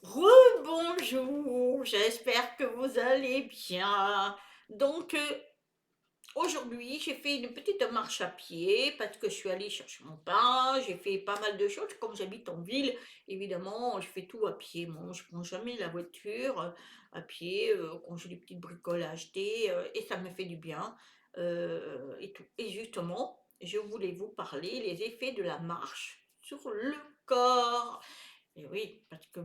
Rebonjour, j'espère que vous allez bien. Donc, aujourd'hui, j'ai fait une petite marche à pied parce que je suis allée chercher mon pain. J'ai fait pas mal de choses. Comme j'habite en ville, évidemment, je fais tout à pied. Moi, je prends jamais la voiture à pied quand j'ai des petites bricoles à acheter et ça me fait du bien et tout. Et justement, je voulais vous parler les effets de la marche sur le corps. Et oui, parce que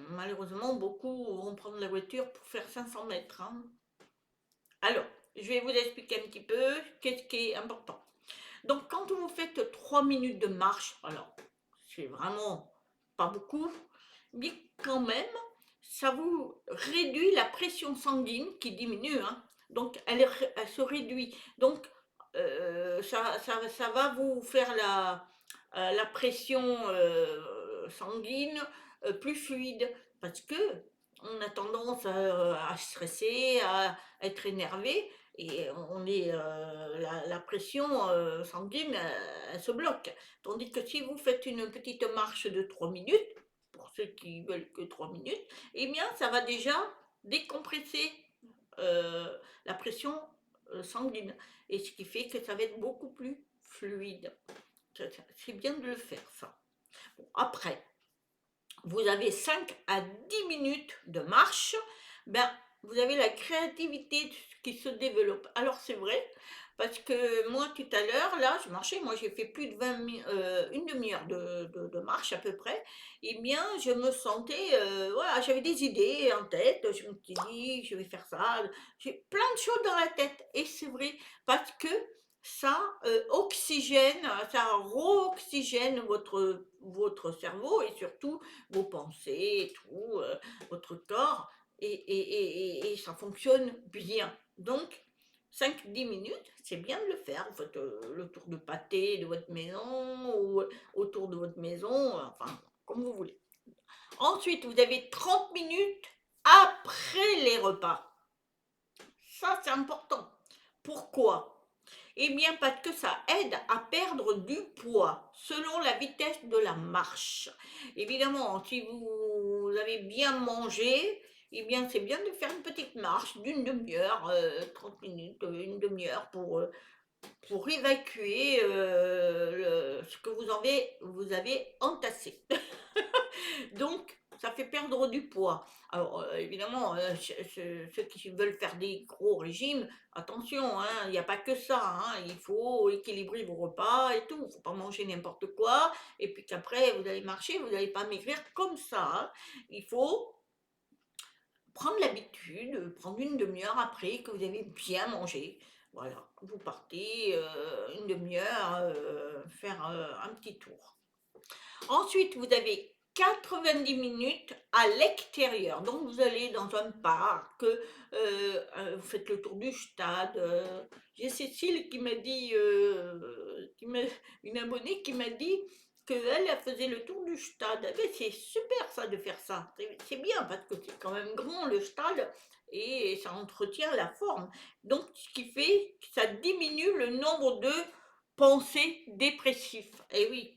malheureusement, beaucoup vont prendre la voiture pour faire 500 mètres, hein. Alors, je vais vous expliquer un petit peu qu'est-ce qui est important. Donc, quand vous faites 3 minutes de marche, alors, c'est vraiment pas beaucoup, mais quand même, ça vous réduit la pression sanguine qui diminue, hein. Donc, elle se réduit. Donc, ça va vous faire la pression sanguine plus fluide parce que on a tendance à stresser, à être énervé et on est la pression sanguine elle se bloque. Tandis que si vous faites une petite marche de 3 minutes, pour ceux qui veulent que 3 minutes, eh bien ça va déjà décompresser la pression sanguine et ce qui fait que ça va être beaucoup plus fluide. C'est bien de le faire ça. Bon, après, vous avez 5 à 10 minutes de marche, ben, vous avez la créativité qui se développe. Alors c'est vrai, parce que moi tout à l'heure, là, je marchais, moi j'ai fait plus de une demi-heure de marche à peu près, et bien je me sentais, voilà, j'avais des idées en tête, je me suis dit, je vais faire ça, j'ai plein de choses dans la tête, et c'est vrai, parce que ça oxygène, ça re-oxygène votre cerveau et surtout vos pensées et tout, votre corps, et ça fonctionne bien. Donc, 5 10 minutes, c'est bien de le faire. Vous faites le tour de pâté de votre maison ou autour de votre maison, enfin, comme vous voulez. Ensuite, vous avez 30 minutes après les repas. Ça, c'est important. Pourquoi? Eh bien, parce que ça aide à perdre du poids selon la vitesse de la marche. Évidemment, si vous avez bien mangé, eh bien, c'est bien de faire une petite marche d'une demi-heure, 30 minutes, une demi-heure pour évacuer ce que vous avez entassé. Donc, ça fait perdre du poids. Alors, évidemment, ceux qui veulent faire des gros régimes, attention, hein, il n'y a pas que ça, hein, il faut équilibrer vos repas et tout. Il ne faut pas manger n'importe quoi. Et puis qu'après, vous allez marcher, vous n'allez pas maigrir comme ça, hein. Il faut prendre l'habitude, prendre une demi-heure après que vous avez bien mangé. Voilà, vous partez une demi-heure faire un petit tour. Ensuite, vous avez 90 minutes à l'extérieur. Donc, vous allez dans un parc, vous faites le tour du stade. J'ai Cécile qui m'a dit, une abonnée qui m'a dit qu'elle elle faisait le tour du stade. Eh ben, c'est super ça de faire ça. C'est bien parce que c'est quand même grand le stade et ça entretient la forme. Donc, ce qui fait que ça diminue le nombre de pensées dépressives. Et oui,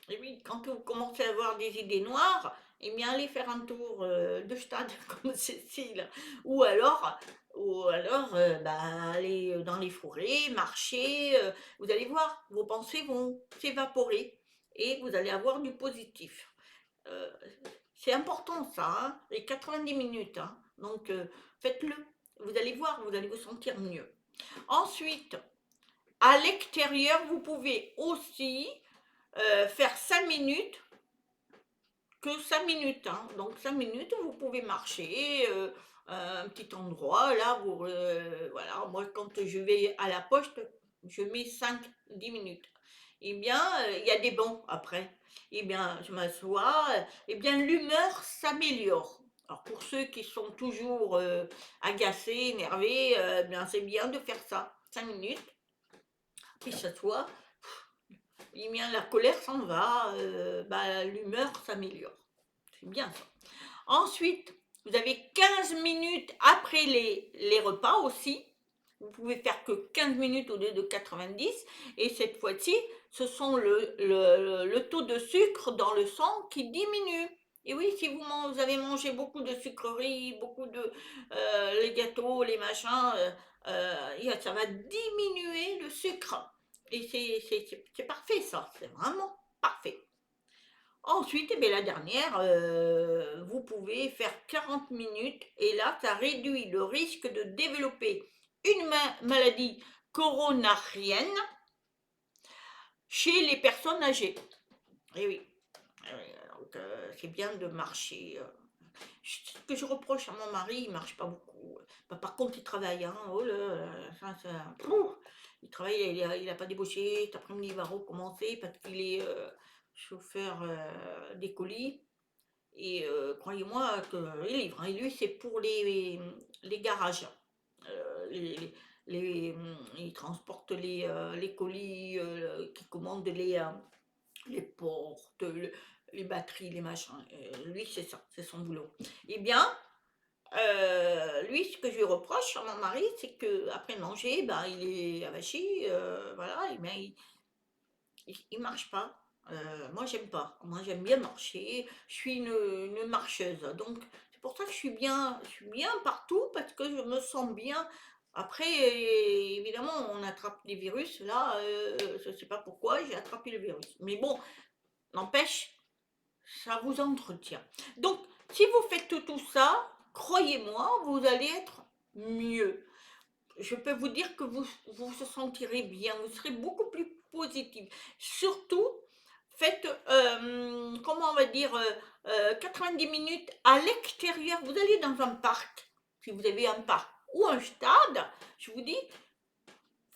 et oui, quand vous commencez à avoir des idées noires, eh bien allez faire un tour de stade comme Cécile. Ou alors bah, aller dans les forêts, marcher. Vous allez voir, vos pensées vont s'évaporer et vous allez avoir du positif. Euh, c'est important ça, hein, les 90 minutes, hein. Donc faites-le. Vous allez voir, vous allez vous sentir mieux. Ensuite, à l'extérieur, vous pouvez aussi faire 5 minutes, que 5 minutes, hein. Donc 5 minutes, vous pouvez marcher, un petit endroit, là, voilà, moi quand je vais à la poste, je mets 5 10 minutes. Eh bien, il y a des bancs après. Eh bien, je m'assois, eh bien, l'humeur s'améliore. Alors pour ceux qui sont toujours agacés, énervés, eh bien c'est bien de faire ça, 5 minutes, puis s'assoit, eh bien, la colère s'en va, bah, l'humeur s'améliore. C'est bien ça. Ensuite, vous avez 15 minutes après les repas aussi. Vous pouvez faire que 15 minutes au lieu de 90. Et cette fois-ci, ce sont le taux de sucre dans le sang qui diminue. Et oui, si vous avez mangé beaucoup de sucreries, beaucoup de les gâteaux, les machins, ça va diminuer le sucre. Et c'est parfait ça, c'est vraiment parfait. Ensuite, eh bien, la dernière, vous pouvez faire 40 minutes et là, ça réduit le risque de développer une maladie coronarienne chez les personnes âgées. Et oui, donc c'est bien de marcher. Ce que je reproche à mon mari, il marche pas beaucoup. Bah, par contre, il travaille, hein. Oh là là, pouf. Il travaille, il a pas débauché. Cet après-midi, il va recommencer parce qu'il est chauffeur des colis. Et croyez-moi qu'il livre, hein. Et lui, c'est pour les garages. Il transporte les colis, qui commandent les portes, les batteries, les machins. Lui, c'est ça, c'est son boulot. Eh bien, lui, ce que je lui reproche à mon mari, c'est qu'après manger, ben, il est avachi, voilà, et bien, il marche pas. Moi, j'aime pas. Moi, j'aime bien marcher. Je suis une marcheuse. Donc, c'est pour ça que je suis bien partout parce que je me sens bien. Après, évidemment, on attrape des virus. Là, je sais pas pourquoi, j'ai attrapé le virus. Mais bon, n'empêche, ça vous entretient. Donc, si vous faites tout ça, croyez-moi, vous allez être mieux. Je peux vous dire que vous vous sentirez bien, vous serez beaucoup plus positif. Surtout, faites, comment on va dire, 90 minutes à l'extérieur. Vous allez dans un parc, si vous avez un parc, ou un stade, je vous dis,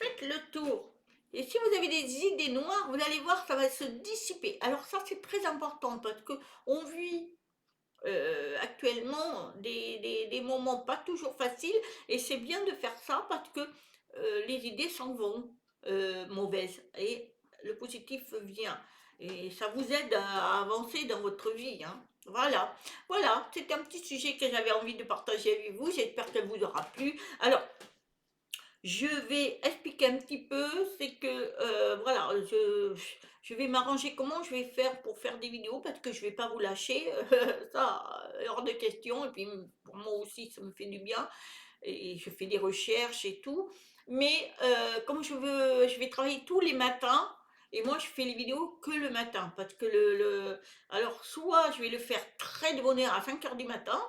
faites le tour. Et si vous avez des idées noires, vous allez voir, ça va se dissiper. Alors ça, c'est très important parce que on vit actuellement des moments pas toujours faciles et c'est bien de faire ça parce que les idées s'en vont mauvaises et le positif vient et ça vous aide à avancer dans votre vie, hein. Voilà, voilà, c'était un petit sujet que j'avais envie de partager avec vous. J'espère qu'elle vous aura plu. Alors, je vais expliquer un petit peu, c'est que voilà, je vais m'arranger comment je vais faire pour faire des vidéos parce que je vais pas vous lâcher, ça hors de question. Et puis pour moi aussi, ça me fait du bien et je fais des recherches et tout. Mais comme je vais travailler tous les matins et moi je fais les vidéos que le matin parce que alors soit je vais le faire très de bonne heure à 5 heures du matin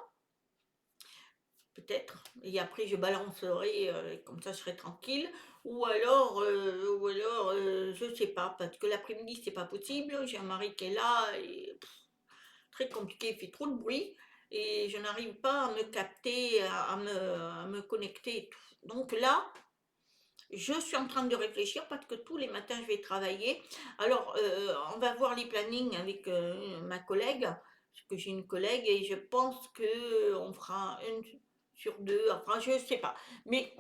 peut-être. Et après, je balancerai, comme ça, je serai tranquille. Ou alors, je sais pas, parce que l'après-midi, c'est pas possible. J'ai un mari qui est là et très compliqué, il fait trop de bruit. Et je n'arrive pas à me capter, à me connecter et tout. Donc là, je suis en train de réfléchir parce que tous les matins, je vais travailler. Alors, on va voir les plannings avec ma collègue, parce que j'ai une collègue et je pense que on fera une sur deux. Enfin, je sais pas. Mais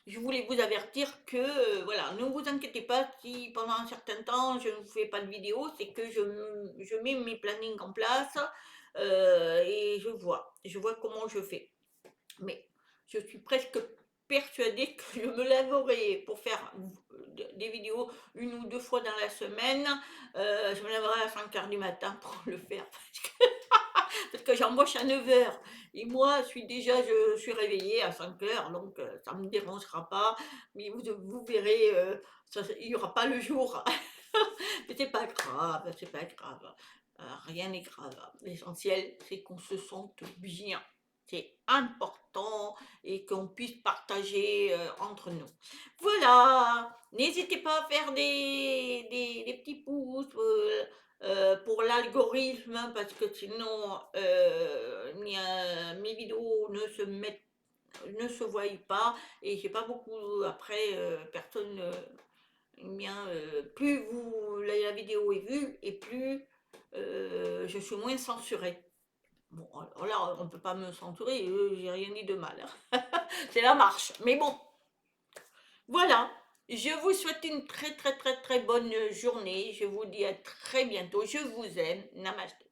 je voulais vous avertir que, voilà, ne vous inquiétez pas si pendant un certain temps je ne vous fais pas de vidéo, c'est que je mets mes plannings en place et je vois comment je fais. Mais je suis presque persuadée que je me lèverai pour faire des vidéos une ou deux fois dans la semaine. Je me lèverai à 5 heures du matin pour le faire parce que j'embauche à 9 heures. Et moi, je suis réveillée à 5 heures, donc ça ne me dérangera pas. Mais vous verrez, il n'y aura pas le jour. Mais c'est pas grave, c'est pas grave. Rien n'est grave. L'essentiel, c'est qu'on se sente bien. C'est important et qu'on puisse partager entre nous. Voilà, n'hésitez pas à faire des petits pouces pour l'algorithme parce que sinon mes vidéos ne se voient pas et j'ai pas beaucoup après personne eh bien, plus la vidéo est vue et plus je suis moins censurée. Bon, alors là, on ne peut pas me censurer, j'ai rien dit de mal, hein. C'est la marche. Mais bon, voilà. Je vous souhaite une très très très très bonne journée. Je vous dis à très bientôt. Je vous aime. Namaste.